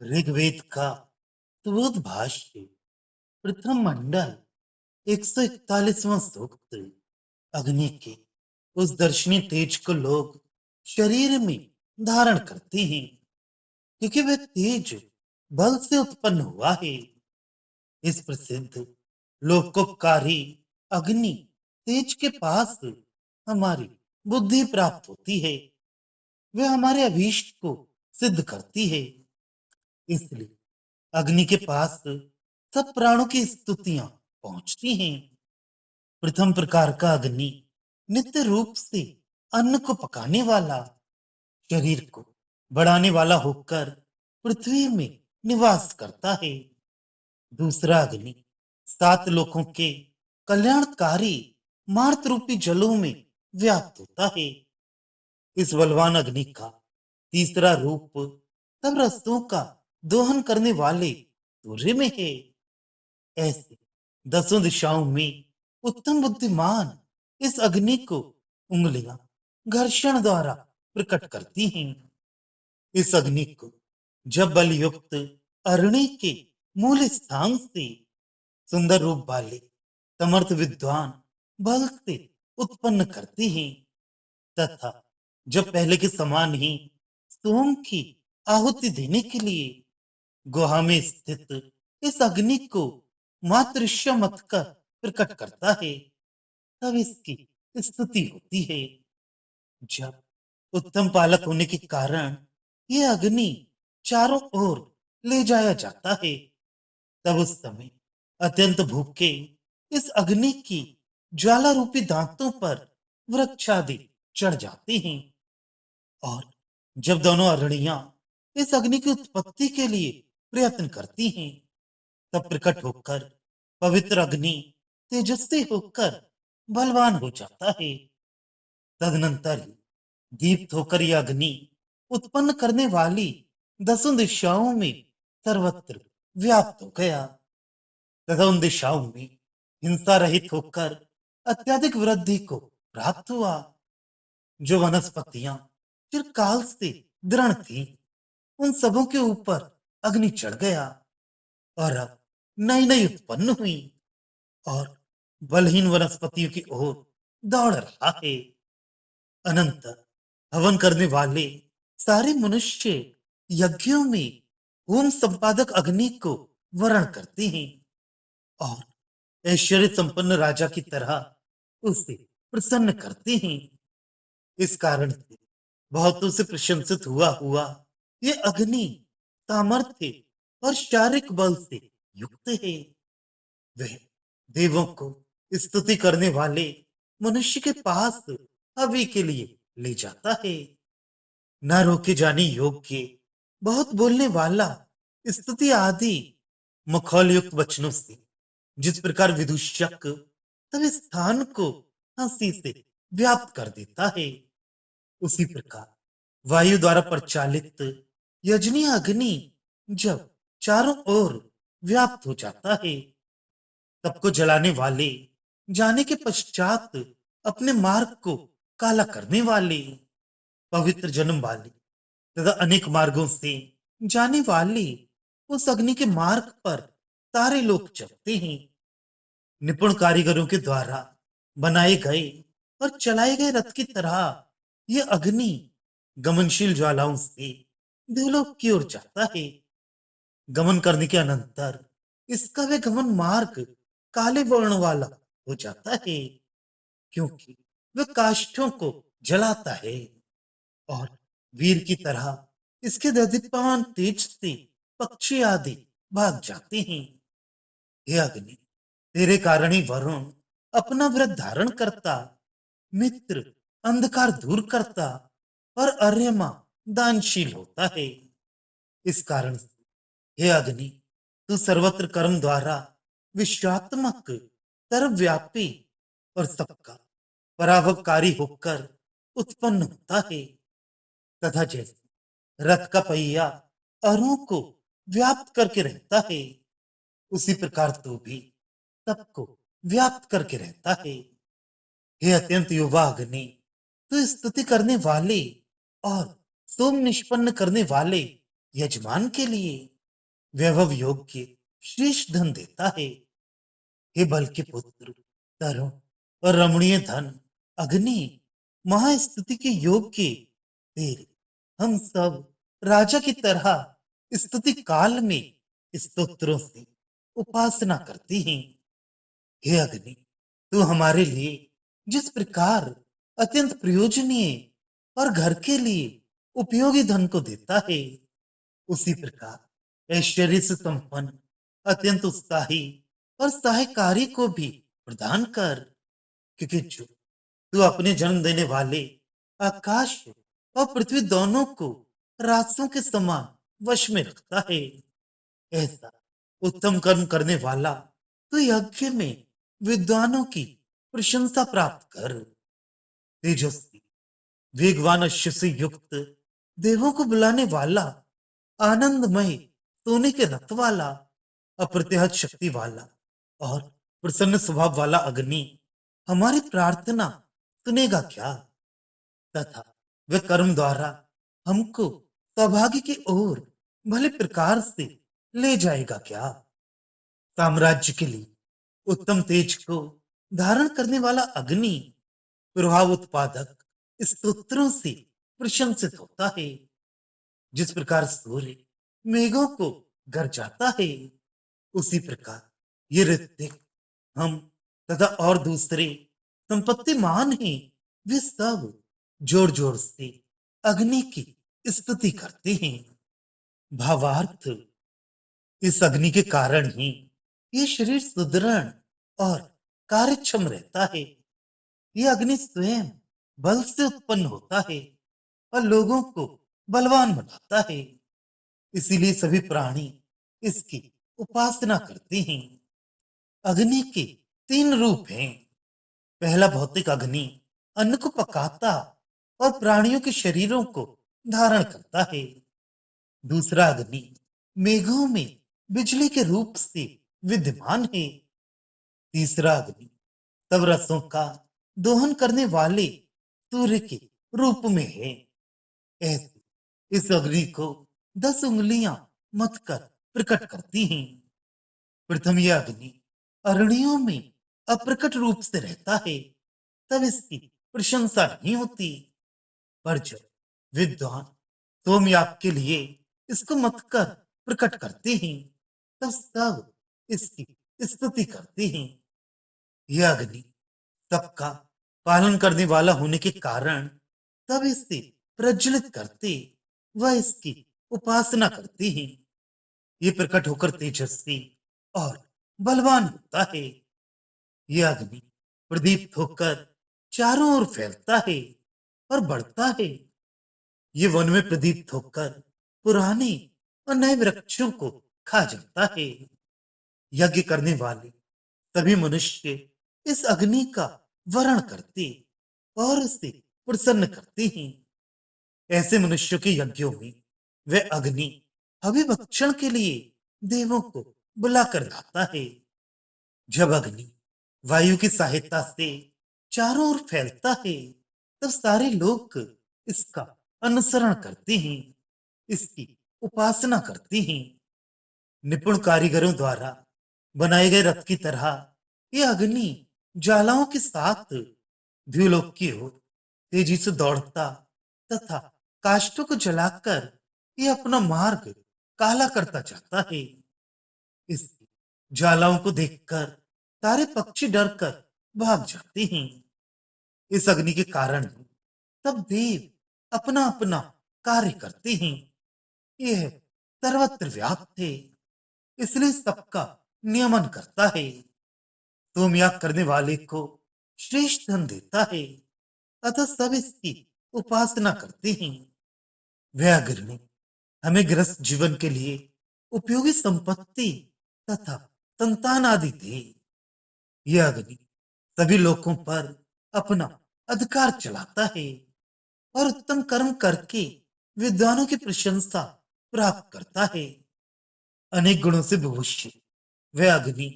ऋग्वेद का सुबोध भाष्य प्रथम मंडल 141वां सूक्त। अग्नि के उस दर्शनीय तेज को लोग शरीर में धारण करते हैं क्योंकि वह तेज बल से उत्पन्न हुआ है। इस प्रसिद्ध लोकोपकारी अग्नि तेज के पास हमारी बुद्धि प्राप्त होती है। वह हमारे अभीष्ट को सिद्ध करती है। इसलिए अग्नि के पास सब प्राणों की स्तुतियां पहुंचती हैं। प्रथम प्रकार का अग्नि नित्य रूप से अन्न को पकाने वाला, शरीर को बढ़ाने वाला होकर पृथ्वी में निवास करता है। दूसरा अग्नि सात लोकों के कल्याणकारी मार्त रूपी जलों में व्याप्त होता है। इस बलवान अग्नि का तीसरा रूप सब रस्तों का दोहन करने वाले सूर्य में है। ऐसे दसों दिशाओं में उत्तम बुद्धिमान इस अग्नि को उंगलियां घर्षण द्वारा प्रकट करती हैं। इस अग्नि को जब बलयुक्त अरणी के मूल स्थान से सुंदर रूप वाले समर्थ विद्वान बल से उत्पन्न करते हैं तथा जब पहले के समान ही सोम की आहुति देने के लिए गुहा में स्थित इस अग्नि को मातृश्य मत कर प्रकट करता है, तब इसकी स्तुति होती है। जब उत्तम पालक होने के कारण ये अग्नि चारों ओर ले जाया जाता है, तब उस समय अत्यंत भूखे इस अग्नि की ज्वाला रूपी दांतों पर वृक्षादि चढ़ जाते हैं। और जब दोनों अरणियां इस अग्नि की उत्पत्ति के लिए प्रयत्न करती हैं, तब प्रकट होकर पवित्र अग्नि तेजस्वी होकर बलवान हो जाता है। तदनंतर ही दीप्त होकर यह अग्नि उत्पन्न करने वाली दसों दिशाओं में सर्वत्र व्याप्त हो गया तथा उन दिशाओं में हिंसा रहित होकर अत्यधिक वृद्धि को प्राप्त हुआ। जो वनस्पतियां चिरकाल से दृढ़ थी, उन सबों के ऊपर अग्नि चढ़ गया और अब नई नई उत्पन्न हुई और बलहीन वनस्पतियों की ओर दौड़ रहा है। अनंतर हवन करने वाले सारे मनुष्य यज्ञों में होम संपादक अग्नि को वरण करते हैं और ऐश्वर्य संपन्न राजा की तरह उसे प्रसन्न करते हैं। इस कारण से बहुतों से प्रशंसित हुआ हुआ ये अग्नि सामर्थ्य और शारीरिक बल से युक्त है। वह देवों को स्तुति करने वाले मनुष्य के पास हवि के लिए ले जाता है। न रोके जाने योग्य बहुत बोलने वाला स्तुति आदि मखौल युक्त वचनों से जिस प्रकार विदूषक तब स्थान को हंसी से व्याप्त कर देता है, उसी प्रकार वायु द्वारा प्रचालित यजनीय अग्नि जब चारों ओर व्याप्त हो जाता है, सबको जलाने वाले जाने के पश्चात अपने मार्ग को काला करने वाले पवित्र जन्म वाले तथा अनेक मार्गों से जाने वाले उस अग्नि के मार्ग पर सारे लोग चलते हैं। निपुण कारीगरों के द्वारा बनाए गए और चलाए गए रथ की तरह यह अग्नि गमनशील ज्वालाओं से देवलोक की ओर जाता है। गमन करने के अनंतर इसका वह गमन मार्ग काले वर्ण वाला हो जाता है क्योंकि वह काष्ठों को जलाता है और वीर की तरह इसके ददीप्यमान तेज से पक्षी आदि भाग जाते हैं। हे अग्नि, तेरे कारण ही वरुण अपना व्रत धारण करता, मित्र अंधकार दूर करता और अर्यमा दानशील होता है। इस कारण से हे अग्नि, तू सर्वत्र कर्म द्वारा विश्वात्मक सर्वव्यापी और सबका पराभवकारी होकर उत्पन्न होता है तथा जैसे रथ का पहिया अरों को व्याप्त करके रहता है, उसी प्रकार तू भी सबको व्याप्त करके रहता है। हे अत्यंत युवा अग्नि, तू स्तुति करने वाले और सोम निष्पन्न करने वाले यजमान के लिए वैभव योग्य श्रेष्ठ धन देता है। हे बल के पुत्र, तरुण और रमणीय धन, अग्नि, महास्तुति के योग्य तेरे हम सब राजा की तरह स्तुति काल में स्तोत्रों से उपासना करते हैं। हे अग्नि, तू हमारे लिए जिस प्रकार अत्यंत प्रयोजनीय और घर के लिए उपयोगी धन को देता है, उसी प्रकार ऐश्वर्य से संपन्न अत्यंत उत्साही और सहायकारी को भी प्रदान कर, क्योंकि जो तू अपने जन्म देने वाले आकाश और पृथ्वी दोनों को रास्तों के समान वश में रखता है। ऐसा उत्तम कर्म करने वाला तो यज्ञ में विद्वानों की प्रशंसा प्राप्त कर, तेजस्वी वेगवान अश्व से युक्त देवों को बुलाने वाला, आनंदमय सोने के रथ वाला, अप्रतिहत शक्ति वाला और प्रसन्न स्वभाव वाला अग्नि हमारी प्रार्थना सुनेगा क्या, तथा वह कर्म द्वारा हमको सौभाग्य की ओर भले प्रकार से ले जाएगा क्या। साम्राज्य के लिए उत्तम तेज को धारण करने वाला अग्नि प्रभाव उत्पादक स्तोत्रों से प्रशंसित होता है। जिस प्रकार सूर्य मेघों को गरजाता है, उसी प्रकार ये ऋतिक, हम तथा और दूसरे संपत्तिमान हैं, वे सब जोर जोर से अग्नि की स्तुति करते हैं। भावार्थ, इस अग्नि के कारण ही ये शरीर सुदृढ़ और कार्यक्षम रहता है। ये अग्नि स्वयं बल से उत्पन्न होता है और लोगों को बलवान बनाता है। इसीलिए सभी प्राणी इसकी उपासना करते हैं। अग्नि के तीन रूप हैं। पहला भौतिक अग्नि अन्न को पकाता और प्राणियों के शरीरों को धारण करता है। दूसरा अग्नि मेघों में बिजली के रूप से विद्यमान है। तीसरा अग्नि सब रसों का दोहन करने वाले सूर्य के रूप में है। ऐसे इस अग्नि को 10 उंगलियां मत कर प्रकट करती हैं। प्रथम यह अग्नि अरण्यों में अप्रकट रूप से रहता है, तब इसकी प्रशंसा नहीं होती। पर जब विद्वान सोमयाग के लिए इसको मत कर प्रकट करते हैं, तब सब इसकी स्तुति करते हैं। यह अग्नि सबका पालन करने वाला होने के कारण तब इसे प्रज्वलित करते वह इसकी उपासना करते हैं। ये प्रकट होकर तेजस्वी और बलवान होता है। यह अग्नि प्रदीप्त होकर चारों ओर फैलता है और बढ़ता है। ये वन में प्रदीप्त होकर पुराने और नए वृक्षों को खा जाता है। यज्ञ करने वाले सभी मनुष्य इस अग्नि का वरण करते और उसे प्रसन्न करते हैं। ऐसे मनुष्यों के यज्ञों में वह अग्नि अभिभक्षण के लिए देवों को बुलाकर लाता है। जब अग्नि वायु की सहायता से चारों ओर फैलता है, तब सारे लोग इसका अनुसरण करते हैं, इसकी उपासना करते हैं। निपुण कारीगरों द्वारा बनाए गए रथ की तरह यह अग्नि ज्वालाओं के साथ द्युलोक की ओर तेजी से दौड़ता तथा काष्ठों को जलाकर यह अपना मार्ग काला करता जाता है। इसकी ज्वालाओं को देखकर सारे पक्षी डरकर भाग जाते हैं। इस अग्नि के कारण ही सब देव अपना अपना कार्य करते हैं। यह सर्वत्र व्याप्त है, इसलिए सबका नियमन करता है। सोमयाग करने वाले को श्रेष्ठ धन देता है, अतः सब इसकी उपासना करते हैं। वह अग्नि हमें गृहस्थ जीवन के लिए उपयोगी संपत्ति तथा संतान आदि दे। यह अग्नि सभी लोगों पर अपना अधिकार चलाता है और उत्तम कर्म करके विद्वानों की प्रशंसा प्राप्त करता है। अनेक गुणों से विभूषित वह अग्नि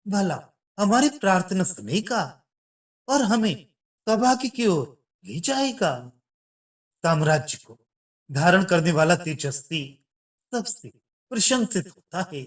भला हमारी प्रार्थना सुनेगा और हमें सौभाग्य की ओर ले जाएगा। साम्राज्य को धारण करने वाला तेजस्वी सबसे प्रशंसित होता है।